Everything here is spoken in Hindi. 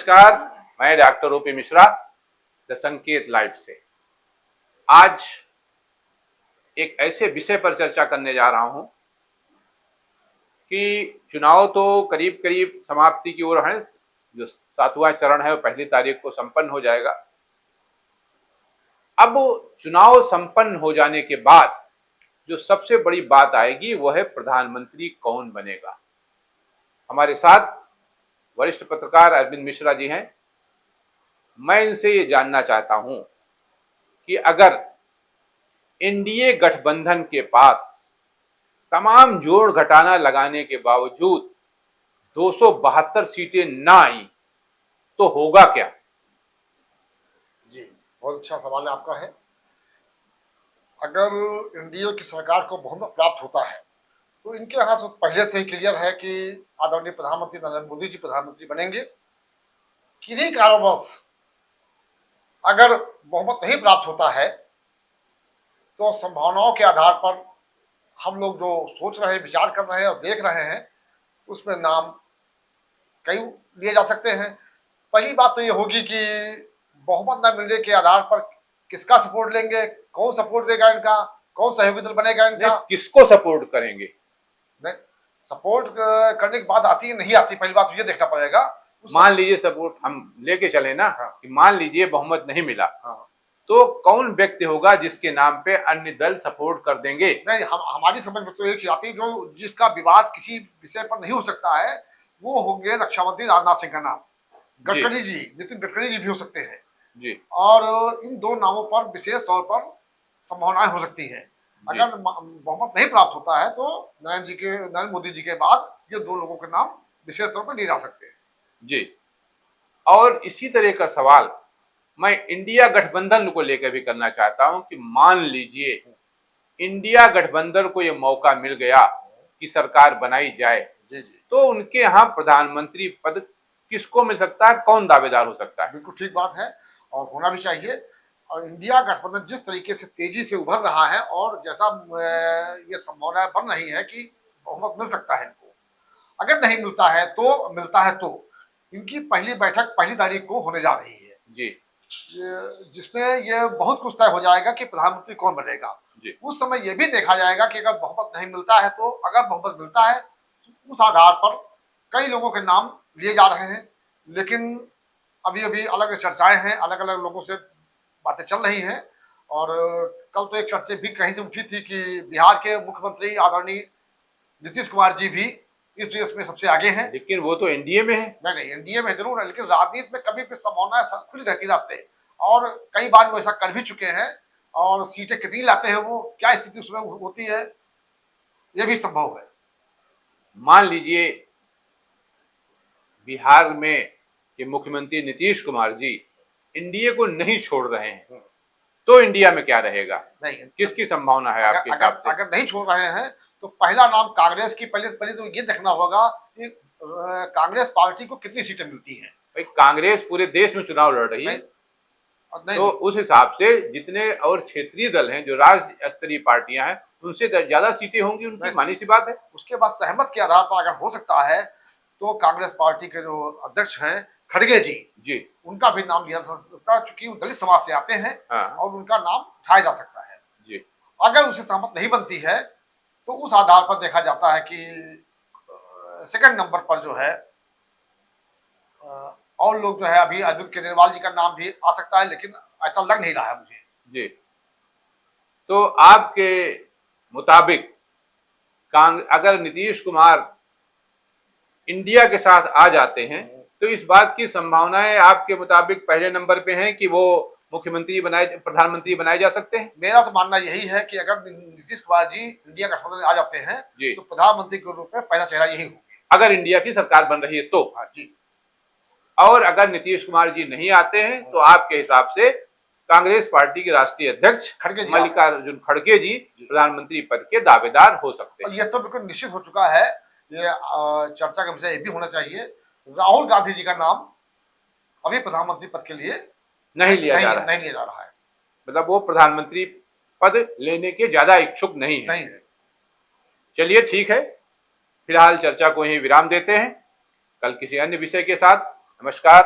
नमस्कार, मैं डॉक्टर ओपी मिश्रा द संकेत लाइव से आज एक ऐसे विषय पर चर्चा करने जा रहा हूं कि चुनाव तो करीब करीब समाप्ति की ओर है। जो 7वां चरण है वो 1 तारीख को संपन्न हो जाएगा। अब चुनाव संपन्न हो जाने के बाद जो सबसे बड़ी बात आएगी वह है प्रधानमंत्री कौन बनेगा। हमारे साथ वरिष्ठ पत्रकार अरविंद मिश्रा जी हैं। मैं इनसे ये जानना चाहता हूं कि अगर एनडीए गठबंधन के पास तमाम जोड़ घटाना लगाने के बावजूद 272 सीटें ना आई तो होगा क्या? जी, बहुत अच्छा सवाल आपका है। अगर एनडीए की सरकार को बहुमत प्राप्त होता है तो इनके यहाँ से पहले से ही क्लियर है कि आदरणीय प्रधानमंत्री नरेंद्र मोदी जी प्रधानमंत्री बनेंगे। किन्हीं कारणवश अगर बहुमत नहीं प्राप्त होता है तो संभावनाओं के आधार पर हम लोग जो सोच रहे हैं, विचार कर रहे हैं और देख रहे हैं, उसमें नाम कई लिए जा सकते हैं। पहली बात तो ये होगी कि बहुमत न मिलने के आधार पर किसका सपोर्ट लेंगे, कौन सपोर्ट देगा इनका, कौन सहयोगी दल बनेगा इनका, किसको सपोर्ट करेंगे। नहीं सपोर्ट करने की बात आती है नहीं आती, पहली बात तो ये देखना पड़ेगा। मान लीजिए सपोर्ट हम लेके चले ना। हाँ। कि मान लीजिए बहुमत नहीं मिला। हाँ। तो कौन व्यक्ति होगा जिसके नाम पे अन्य दल सपोर्ट कर देंगे? नहीं, हमारी समझ में तो एक ही आती है, जो जिसका विवाद किसी विषय पर नहीं हो सकता है वो होंगे रक्षा मंत्री राजनाथ सिंह का नाम। गडकरी जी, नितिन गडकरी जी भी हो सकते हैं जी। और इन दो नामों पर विशेष तौर पर संभावनाएं हो सकती है। अगर बहुमत नहीं प्राप्त होता है तो नरेंद्र मोदी जी के बाद ये दो लोगों के नाम विशेष तौर पर लिए जा सकते हैं। जी। और इसी तरह का सवाल मैं इंडिया गठबंधन को लेकर भी करना चाहता हूं कि मान लीजिए इंडिया गठबंधन को यह मौका मिल गया कि सरकार बनाई जाए। जी। तो उनके यहाँ प्रधानमंत्री पद किसको मिल सकता है, कौन दावेदार हो सकता है? बिल्कुल ठीक बात है और होना भी चाहिए। और इंडिया गठबंधन जिस तरीके से तेजी से उभर रहा है और जैसा ये संभावना बन रही है कि बहुमत मिल सकता है इनको, अगर नहीं मिलता है तो मिलता है तो इनकी पहली बैठक 1 तारीख को होने जा रही है जी। जिसमें ये बहुत कुछ तय हो जाएगा कि प्रधानमंत्री कौन बनेगा। उस समय यह भी देखा जाएगा कि अगर बहुमत नहीं मिलता है तो अगर बहुमत मिलता है तो उस आधार पर कई लोगों के नाम लिए जा रहे हैं। लेकिन अभी अभी अलग चर्चाएं हैं, अलग अलग लोगों से बातें चल रही हैं और कल तो एक चर्चा भी कहीं से उठी थी कि बिहार के मुख्यमंत्री आदरणीय नीतीश कुमार जी भी इस देश में सबसे आगे हैं। लेकिन वो तो एनडीए में है। नहीं, एनडीए में जरूर है, लेकिन राजनीति में कभी भी संभावना खुली रहती रास्ते और कई बार वो ऐसा कर भी चुके हैं और सीटें कितनी लाते हैं, वो क्या स्थिति उसमें होती है, ये भी संभव है। मान लीजिए बिहार में के मुख्यमंत्री नीतीश कुमार जी एनडीए को नहीं छोड़ रहे हैं तो इंडिया में क्या रहेगा? नहीं, किसकी संभावना है आपके हिसाब से? अगर नहीं छोड़ रहे हैं तो पहला नाम कांग्रेस की, पहले तो ये देखना होगा कि कांग्रेस पार्टी को कितनी सीटें मिलती हैं। भाई कांग्रेस पूरे देश में चुनाव लड़ रही है तो उस हिसाब से जितने और क्षेत्रीय दल हैं जो राज्य स्तरीय पार्टियां हैं उनसे ज्यादा सीटें होंगी उनकी, मानी सी बात है। उसके बाद सहमत के आधार पर अगर हो सकता है तो कांग्रेस पार्टी के जो अध्यक्ष हैं खड़गे जी, उनका भी नाम लिया जा सकता है क्योंकि वो दलित समाज से आते हैं। हाँ। और उनका नाम उठाया जा सकता है जी। अगर उसे सहमत नहीं बनती है तो उस आधार पर देखा जाता है कि सेकंड नंबर पर जो है और लोग जो है, अभी अरविंद केजरीवाल जी का नाम भी आ सकता है, लेकिन ऐसा लग नहीं रहा है मुझे जी। तो आपके मुताबिक अगर नीतीश कुमार इंडिया के साथ आ जाते हैं तो इस बात की संभावनाएं आपके मुताबिक पहले नंबर पे हैं कि वो प्रधानमंत्री बनाए जा सकते हैं? मेरा तो मानना यही है कि अगर नीतीश कुमार जी इंडिया गठबंधन आ जाते हैं तो प्रधानमंत्री के रूप में पहला चेहरा यही होगा अगर इंडिया की सरकार बन रही है तो। हाँ जी। और अगर नीतीश कुमार जी नहीं आते हैं तो आपके हिसाब से कांग्रेस पार्टी के राष्ट्रीय अध्यक्ष मल्लिकार्जुन खड़गे जी प्रधानमंत्री पद के दावेदार हो सकते हैं। यह तो बिल्कुल निश्चित हो चुका है। ये चर्चा का विषय ये भी होना चाहिए, राहुल गांधी जी का नाम अभी प्रधानमंत्री पद के लिए नहीं लिया जा रहा है। मतलब वो प्रधानमंत्री पद लेने के ज्यादा इच्छुक नहीं है। चलिए ठीक है, फिलहाल चर्चा को यहीं विराम देते हैं। कल किसी अन्य विषय के साथ। नमस्कार।